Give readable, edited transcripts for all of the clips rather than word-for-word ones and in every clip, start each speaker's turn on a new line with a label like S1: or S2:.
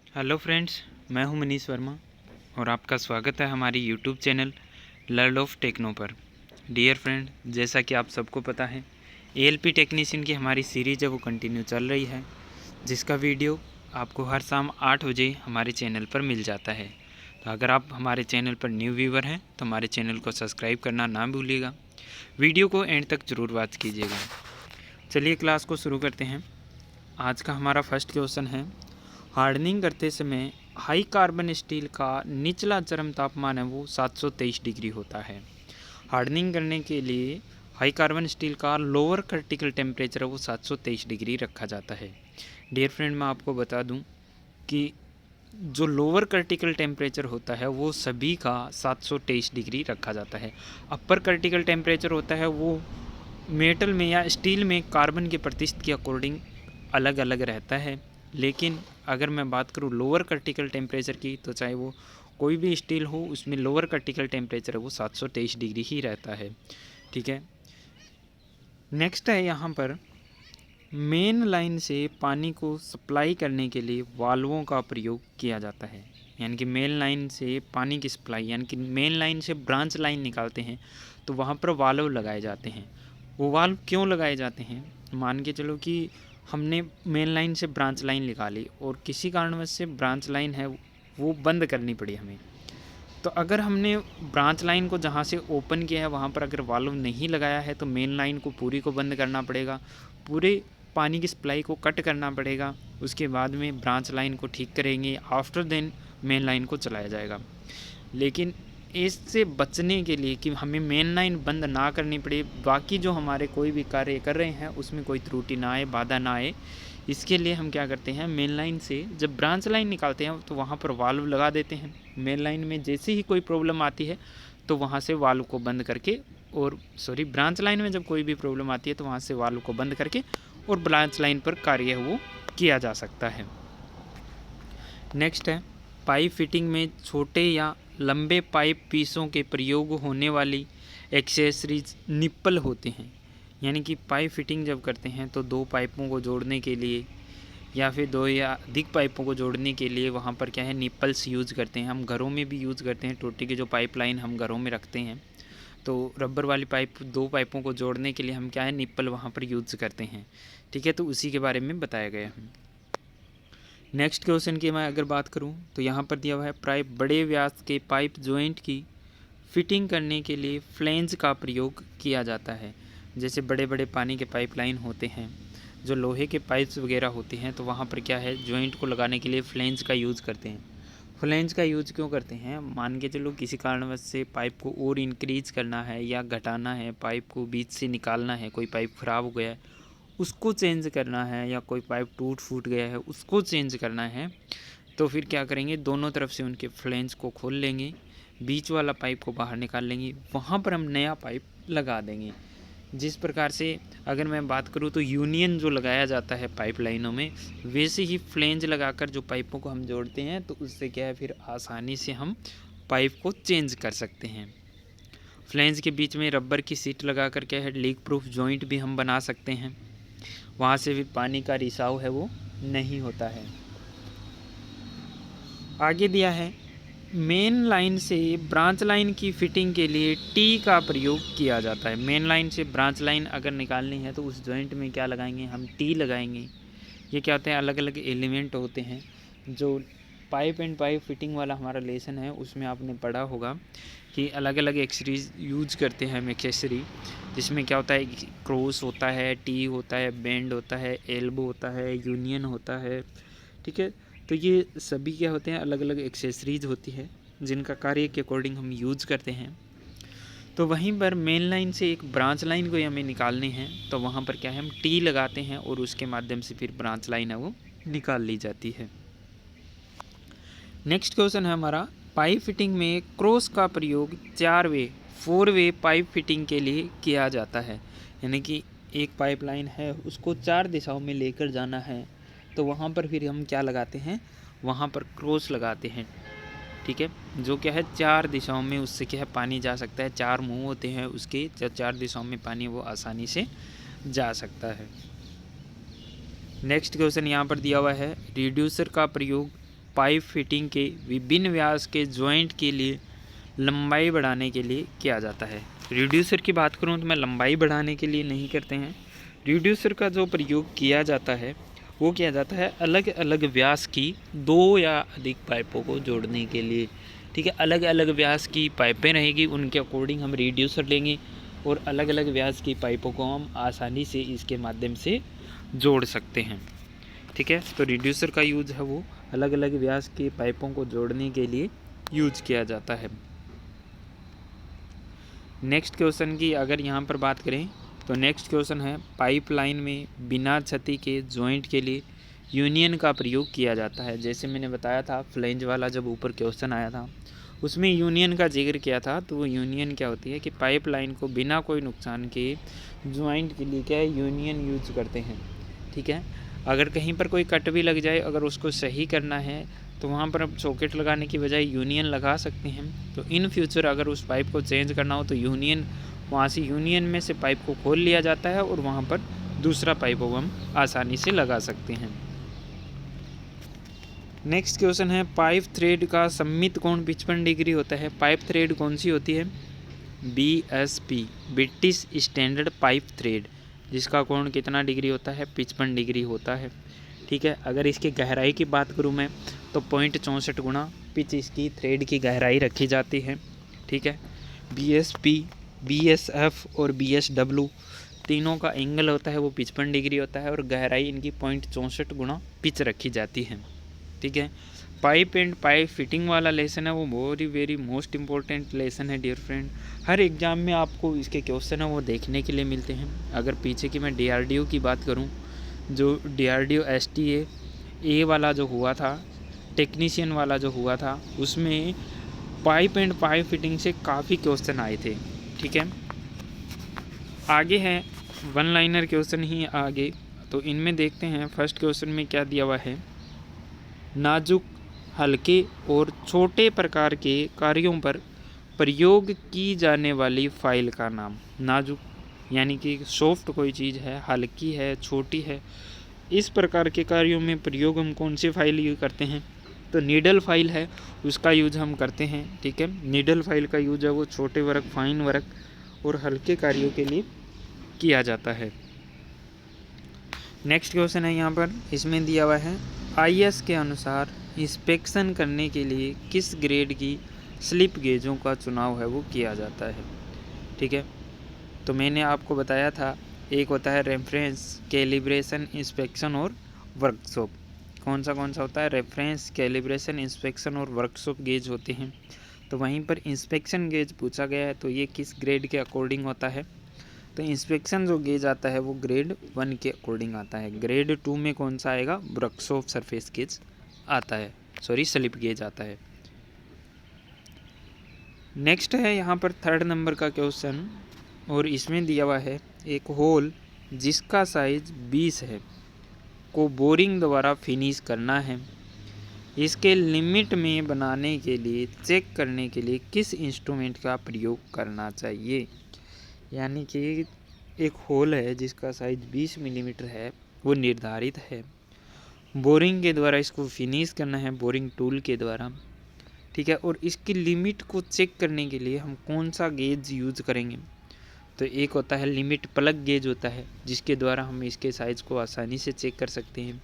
S1: Hello friends, मैं हूं मनीष वर्मा और आपका स्वागत है हमारी YouTube channel learn of techno पर। डियर फ्रेंड, जैसा कि आप सबको पता है, एएलपी टेक्नीशियन की हमारी सीरीज़ है वो कंटिन्यू चल रही है, जिसका वीडियो आपको हर शाम 8 बजे हमारे चैनल पर मिल जाता है। तो अगर आप हमारे चैनल पर न्यू व्यूवर हैं तो हमारे चैनल को सब्सक्राइब करना ना भूलिएगा। वीडियो को एंड तक ज़रूर वॉच कीजिएगा। चलिए क्लास को शुरू करते हैं। आज का हमारा फर्स्ट क्वेश्चन है, हार्डनिंग करते समय हाई कार्बन स्टील का निचला चरम तापमान है वो 723 डिग्री होता है। हार्डनिंग करने के लिए हाई कार्बन स्टील का लोअर क्रिटिकल टेम्परेचर है वो 723 डिग्री रखा जाता है। डियर फ्रेंड, मैं आपको बता दूं कि जो लोअर क्रिटिकल टेम्परेचर होता है वो सभी का 723 डिग्री रखा जाता है। अपर क्रिटिकल टेम्परेचर होता है वो मेटल में या स्टील में कार्बन के प्रतिशत के अकॉर्डिंग अलग अलग रहता है। लेकिन अगर मैं बात करूँ लोअर क्रिटिकल टेम्परेचर की, तो चाहे वो कोई भी स्टील हो, उसमें लोअर क्रिटिकल टेम्परेचर है वो 723 डिग्री ही रहता है। ठीक है, नेक्स्ट है यहाँ पर मेन लाइन से पानी को सप्लाई करने के लिए वाल्वों का प्रयोग किया जाता है। यानी कि मेन लाइन से पानी की सप्लाई, यानी कि मेन लाइन से ब्रांच लाइन निकालते हैं तो वहाँ पर वाल्व लगाए जाते हैं। वो वाल्व क्यों लगाए जाते हैं? मान के चलो कि हमने मेन लाइन से ब्रांच लाइन निकाली और किसी कारणवश से ब्रांच लाइन है वो बंद करनी पड़ी हमें। तो अगर हमने ब्रांच लाइन को जहाँ से ओपन किया है वहाँ पर अगर वाल्व नहीं लगाया है तो मेन लाइन को पूरी को बंद करना पड़ेगा, पूरे पानी की सप्लाई को कट करना पड़ेगा। उसके बाद में ब्रांच लाइन को ठीक करेंगे, आफ्टर देन मेन लाइन को चलाया जाएगा। लेकिन इससे बचने के लिए कि हमें मेन लाइन बंद ना करनी पड़े, बाकी जो हमारे कोई भी कार्य कर रहे हैं उसमें कोई त्रुटि ना आए, बाधा ना आए, इसके लिए हम क्या करते हैं, मेन लाइन से जब ब्रांच लाइन निकालते हैं तो वहाँ पर वाल्व लगा देते हैं। मेन लाइन में जैसे ही कोई प्रॉब्लम आती है तो वहाँ से वाल्व को बंद करके ब्रांच लाइन में जब कोई भी प्रॉब्लम आती है तो वहाँ से वाल्व को बंद करके और ब्रांच लाइन पर कार्य वो किया जा सकता है। नेक्स्ट है, पाइप फिटिंग में छोटे या लंबे पाइप पीसों के प्रयोग होने वाली एक्सेसरीज निप्पल होते हैं। यानी कि पाइप फिटिंग जब करते हैं तो दो पाइपों को जोड़ने के लिए या फिर दो या अधिक पाइपों को जोड़ने के लिए वहाँ पर क्या है, निप्पल्स यूज़ करते हैं। हम घरों में भी यूज़ करते हैं, टोटी की जो पाइपलाइन हम घरों में रखते हैं तो रबर वाली पाइप, दो पाइपों को जोड़ने के लिए हम क्या है, निप्पल वहाँ पर यूज़ करते हैं। ठीक है, तो उसी के बारे में बताया गया है। नेक्स्ट क्वेश्चन की मैं अगर बात करूं तो यहाँ पर दिया हुआ है, प्राय बड़े व्यास के पाइप जॉइंट की फिटिंग करने के लिए फ्लेंज का प्रयोग किया जाता है। जैसे बड़े बड़े पानी के पाइपलाइन होते हैं, जो लोहे के पाइप्स वगैरह होते हैं, तो वहाँ पर क्या है, जॉइंट को लगाने के लिए फ्लेंज का यूज़ करते हैं। फ्लेंज का यूज़ क्यों करते हैं? मान के चलो किसी कारणवश से पाइप को और इंक्रीज करना है या घटाना है, पाइप को बीच से निकालना है, कोई पाइप ख़राब हो गया है उसको चेंज करना है, या कोई पाइप टूट फूट गया है उसको चेंज करना है, तो फिर क्या करेंगे, दोनों तरफ से उनके फ्लेंज को खोल लेंगे, बीच वाला पाइप को बाहर निकाल लेंगे, वहाँ पर हम नया पाइप लगा देंगे। जिस प्रकार से अगर मैं बात करूँ तो यूनियन जो लगाया जाता है पाइप लाइनों में, वैसे ही फ्लेंज लगाकर जो पाइपों को हम जोड़ते हैं तो उससे क्या है, फिर आसानी से हम पाइप को चेंज कर सकते हैं। फ्लेंज के बीच में रबर की सीट लगाकर क्या है, लीक प्रूफ जॉइंट भी हम बना सकते हैं, वहाँ से भी पानी का रिसाव है वो नहीं होता है। आगे दिया है, मेन लाइन से ब्रांच लाइन की फिटिंग के लिए टी का प्रयोग किया जाता है। मेन लाइन से ब्रांच लाइन अगर निकालनी है तो उस जॉइंट में क्या लगाएंगे, हम टी लगाएंगे। ये क्या होते हैं, अलग अलग एलिमेंट होते हैं। जो पाइप एंड पाइप फिटिंग वाला हमारा लेसन है उसमें आपने पढ़ा होगा कि अलग अलग एक्सेसरीज यूज करते हैं हम, एक्सेसरी जिसमें क्या होता है, क्रॉस होता है, टी होता है, बेंड होता है, एल्बो होता है, यूनियन होता है। ठीक है, तो ये सभी क्या होते हैं, अलग अलग एक्सेसरीज होती है जिनका कार्य के अकॉर्डिंग हम यूज करते हैं। तो वहीं पर मेन लाइन से एक ब्रांच लाइन को हमें निकालनी है तो वहाँ पर क्या है, हम टी लगाते हैं और उसके माध्यम से फिर ब्रांच लाइन है वो निकाल ली जाती है। नेक्स्ट क्वेश्चन है हमारा, पाइप फिटिंग में क्रॉस का प्रयोग 4 वे पाइप फिटिंग के लिए किया जाता है। यानी कि एक पाइप लाइन है उसको 4 दिशाओं में लेकर जाना है तो वहाँ पर फिर हम क्या लगाते हैं, वहाँ पर क्रॉस लगाते हैं। ठीक है, जो क्या है 4 दिशाओं में, उससे क्या है पानी जा सकता है, 4 मुंह होते हैं उसके, 4 दिशाओं में पानी वो आसानी से जा सकता है। नेक्स्ट क्वेश्चन यहाँ पर दिया हुआ है, रिड्यूसर का प्रयोग पाइप फिटिंग के विभिन्न व्यास के जॉइंट के लिए लंबाई बढ़ाने के लिए किया जाता है। रिड्यूसर की बात करूं तो मैं लंबाई बढ़ाने के लिए नहीं करते हैं। रिड्यूसर का जो प्रयोग किया जाता है वो किया जाता है अलग अलग व्यास की 2 या अधिक पाइपों को जोड़ने के लिए। ठीक है, अलग अलग व्यास की पाइपें रहेगी, उनके अकॉर्डिंग हम रिड्यूसर लेंगे और अलग अलग व्यास की पाइपों को हम आसानी से इसके माध्यम से जोड़ सकते हैं। ठीक है, तो रिड्यूसर का यूज है वो अलग अलग व्यास की पाइपों को जोड़ने के लिए यूज किया जाता है। नेक्स्ट क्वेश्चन की अगर यहाँ पर बात करें तो नेक्स्ट क्वेश्चन है पाइपलाइन में बिना क्षति के जॉइंट के लिए यूनियन का प्रयोग किया जाता है। जैसे मैंने बताया था फ्लेंज वाला जब ऊपर क्वेश्चन आया था उसमें यूनियन का जिक्र किया था, तो वो यूनियन क्या होती है कि पाइपलाइन को बिना कोई नुकसान के जॉइंट के लिए क्या है यूनियन यूज करते हैं। ठीक है, अगर कहीं पर कोई कट भी लग जाए, अगर उसको सही करना है तो वहाँ पर अब सॉकेट लगाने की बजाय यूनियन लगा सकते हैं। तो इन फ्यूचर अगर उस पाइप को चेंज करना हो तो यूनियन वहाँ से यूनियन में से पाइप को खोल लिया जाता है और वहाँ पर दूसरा पाइप को हम आसानी से लगा सकते हैं। नेक्स्ट क्वेश्चन है पाइप थ्रेड का सममित कोण 55 डिग्री होता है। पाइप थ्रेड कौन सी होती है? BSP British standard pipe thread, जिसका कोण कितना डिग्री होता है? 55 डिग्री होता है। ठीक है, अगर इसकी गहराई की बात करूँ मैं तो 0.64 गुना पिच इसकी थ्रेड की गहराई रखी जाती है। ठीक है, BSP, BSF और BSW तीनों का एंगल होता है वो 55 डिग्री होता है और गहराई इनकी 0.64 गुना पिच रखी जाती है। ठीक है, पाइप एंड पाइप फिटिंग वाला लेसन है वो वेरी मोस्ट इम्पोर्टेंट लेसन है डियर फ्रेंड। हर एग्ज़ाम में आपको इसके क्वेश्चन है वो देखने के लिए मिलते हैं। अगर पीछे की मैं DRDO की बात करूं, जो DRDO STA वाला जो हुआ था, टेक्नीशियन वाला जो हुआ था, उसमें पाइप एंड पाइप फिटिंग से काफ़ी क्वेश्चन आए थे। ठीक है, आगे है वन लाइनर क्वेश्चन ही आगे, तो इनमें देखते हैं फर्स्ट क्वेश्चन में क्या दिया हुआ है। नाजुक, हल्के और छोटे प्रकार के कार्यों पर प्रयोग की जाने वाली फाइल का नाम। नाजुक यानी कि सॉफ्ट कोई चीज़ है, हल्की है, छोटी है, इस प्रकार के कार्यों में प्रयोग हम कौन सी फाइल यूज करते हैं? तो नीडल फाइल है उसका यूज हम करते हैं। ठीक है, नीडल फाइल का यूज है वो छोटे वर्क, फाइन वर्क और हल्के कार्यों के लिए किया जाता है। नेक्स्ट क्वेश्चन है यहाँ पर, इसमें दिया हुआ है IS के अनुसार इंस्पेक्शन करने के लिए किस ग्रेड की स्लिप गेजों का चुनाव है वो किया जाता है। ठीक है, तो मैंने आपको बताया था एक होता है रेफरेंस, कैलिब्रेशन, इंस्पेक्शन और वर्कशॉप। कौन सा होता है? रेफरेंस, कैलिब्रेशन, इंस्पेक्शन और वर्कशॉप गेज होते हैं। तो वहीं पर इंस्पेक्शन गेज पूछा गया है, तो ये किस ग्रेड के अकॉर्डिंग होता है? तो इंस्पेक्शन जो गेज आता है वो ग्रेड 1 के अकॉर्डिंग आता है। ग्रेड 2 में कौन सा आएगा? वर्कशॉप सरफेस गेज आता है, स्लिप गेज आता है। नेक्स्ट है यहाँ पर थर्ड नंबर का क्वेश्चन और इसमें दिया हुआ है एक होल जिसका साइज 20 है को बोरिंग द्वारा फिनिश करना है। इसके लिमिट में बनाने के लिए चेक करने के लिए किस इंस्ट्रूमेंट का प्रयोग करना चाहिए? यानी कि एक होल है जिसका साइज 20 मिलीमीटर है, वो निर्धारित है, बोरिंग के द्वारा इसको फिनिश करना है, बोरिंग टूल के द्वारा। ठीक है, और इसकी लिमिट को चेक करने के लिए हम कौन सा गेज यूज करेंगे? तो एक होता है लिमिट प्लग गेज होता है जिसके द्वारा हम इसके साइज़ को आसानी से चेक कर सकते हैं।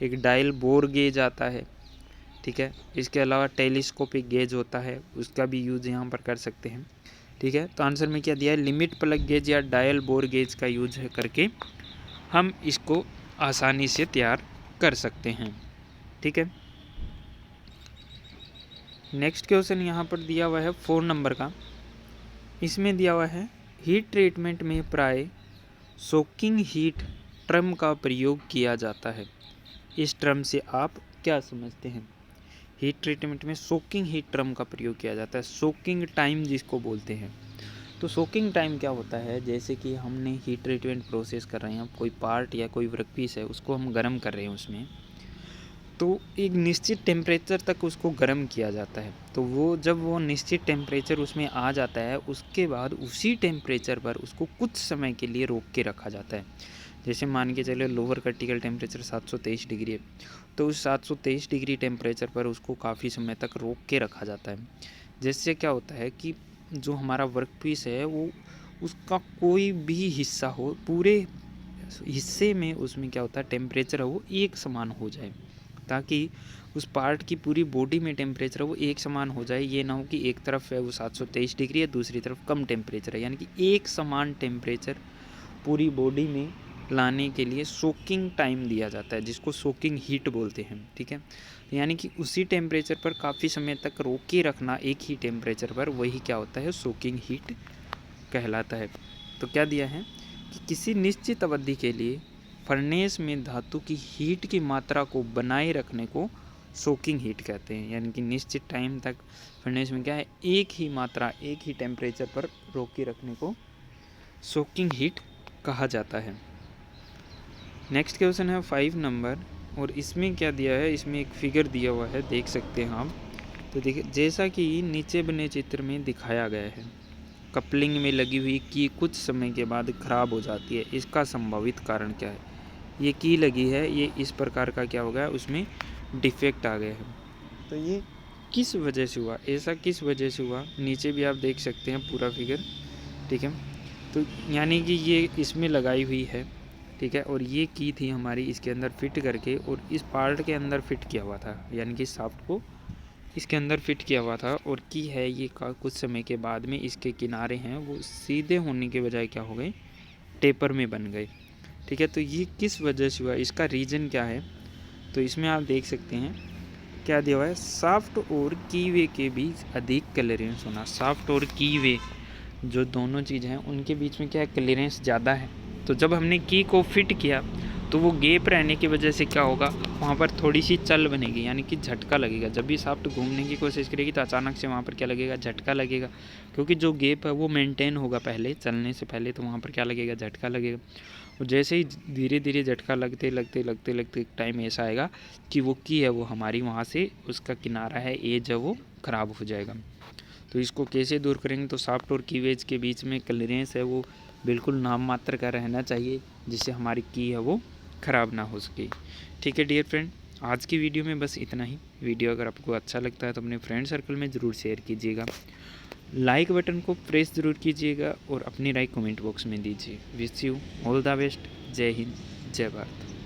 S1: एक डायल बोर गेज आता है। ठीक है, इसके अलावा टेलीस्कोपिक गेज होता है, उसका भी यूज़ यहाँ पर कर सकते हैं। ठीक है, तो आंसर में क्या दिया है? लिमिट प्लग गेज या डायल बोर गेज का यूज करके हम इसको आसानी से तैयार कर सकते हैं। ठीक है, नेक्स्ट क्वेश्चन यहाँ पर दिया हुआ है 4 नंबर का। इसमें दिया हुआ है हीट ट्रीटमेंट में प्राय सोकिंग हीट टर्म का प्रयोग किया जाता है। इस टर्म से आप क्या समझते हैं? हीट ट्रीटमेंट में सोकिंग हीट टर्म का प्रयोग किया जाता है, सोकिंग टाइम जिसको बोलते हैं। तो सोकिंग टाइम क्या होता है? जैसे कि हमने हीट ट्रीटमेंट प्रोसेस कर रहे हैं, कोई पार्ट या कोई वर्कपीस है उसको हम गर्म कर रहे हैं उसमें, तो एक निश्चित टेम्परेचर तक उसको गर्म किया जाता है। तो वो जब वो निश्चित टेम्परेचर उसमें आ जाता है उसके बाद उसी टेम्परेचर पर उसको कुछ समय के लिए रोक के रखा जाता है। जैसे मान के चले लोअर क्रिटिकल टेम्परेचर 723 डिग्री है, तो उस 723 डिग्री टेम्परेचर पर उसको काफ़ी समय तक रोक के रखा जाता है। जिससे क्या होता है कि जो हमारा वर्क पीस है वो उसका कोई भी हिस्सा हो, पूरे हिस्से में उसमें क्या होता है टेम्परेचर है वो एक समान हो जाए, ताकि उस पार्ट की पूरी बॉडी में टेम्परेचर वो एक समान हो जाए। ये ना हो कि एक तरफ है वो 723 डिग्री है, दूसरी तरफ कम टेम्परेचर है, यानी कि एक समान टेम्परेचर पूरी बॉडी में लाने के लिए सोकिंग टाइम दिया जाता है, जिसको सोकिंग हीट बोलते हैं। ठीक है, यानी कि उसी टेम्परेचर पर काफ़ी समय तक रोक के रखना एक ही टेम्परेचर पर, वही क्या होता है सोकिंग हीट कहलाता है। तो क्या दिया है कि किसी निश्चित अवधि के लिए फर्नेस में धातु की हीट की मात्रा को बनाए रखने को सोकिंग हीट कहते हैं। यानी कि निश्चित टाइम तक फर्नेस में क्या है एक ही मात्रा एक ही टेम्परेचर पर रोक के रखने को सोकिंग हीट कहा जाता है। नेक्स्ट क्वेश्चन है 5 नंबर, और इसमें क्या दिया है, इसमें एक फिगर दिया हुआ है, देख सकते हैं आप। तो देखिए जैसा कि नीचे बने चित्र में दिखाया गया है, कपलिंग में लगी हुई की कुछ समय के बाद ख़राब हो जाती है, इसका संभावित कारण क्या है। ये की लगी है, ये इस प्रकार का क्या हो गया, उसमें डिफेक्ट आ गया है। तो ये किस वजह से हुआ, ऐसा किस वजह से हुआ, नीचे भी आप देख सकते हैं पूरा फिगर। ठीक है, तो यानी कि ये इसमें लगाई हुई है। ठीक है, और ये की थी हमारी इसके अंदर फिट करके, और इस पार्ट के अंदर फिट किया हुआ था, यानी कि शाफ्ट को इसके अंदर फिट किया हुआ था, और की है ये का कुछ समय के बाद में इसके किनारे हैं वो सीधे होने के बजाय क्या हो गए, टेपर में बन गए। ठीक है, तो ये किस वजह से हुआ, इसका रीज़न क्या है। तो इसमें आप देख सकते हैं क्या दिया हुआ है, शाफ्ट और कीवे के बीच अधिक क्लियरेंस होना। शाफ्ट और कीवे जो दोनों चीज़ हैं उनके बीच में क्या है, क्लियरेंस ज़्यादा है। तो जब हमने की को फिट किया तो वो गैप रहने की वजह से क्या होगा, वहाँ पर थोड़ी सी चल बनेगी, यानी कि झटका लगेगा। जब भी शाफ्ट घूमने की कोशिश करेगी तो अचानक से वहाँ पर क्या लगेगा, झटका लगेगा, क्योंकि जो गैप है वो मेंटेन होगा पहले चलने से पहले, तो वहाँ पर क्या लगेगा, झटका लगेगा। और जैसे ही धीरे धीरे झटका लगते लगते लगते लगते टाइम ऐसा आएगा कि वो की है वो हमारी वहाँ से उसका किनारा है एज है वो ख़राब हो जाएगा। तो इसको कैसे दूर करेंगे, तो शाफ्ट और कीवेज के बीच में क्लियरेंस है वो बिल्कुल नाम मात्र का रहना चाहिए, जिससे हमारी की है वो ख़राब ना हो सके। ठीक है डियर फ्रेंड, आज की वीडियो में बस इतना ही। वीडियो अगर आपको अच्छा लगता है तो अपने फ्रेंड सर्कल में ज़रूर शेयर कीजिएगा, लाइक बटन को प्रेस ज़रूर कीजिएगा, और अपनी राय कमेंट बॉक्स में दीजिए। Wish you all the best. जय हिंद, जय भारत।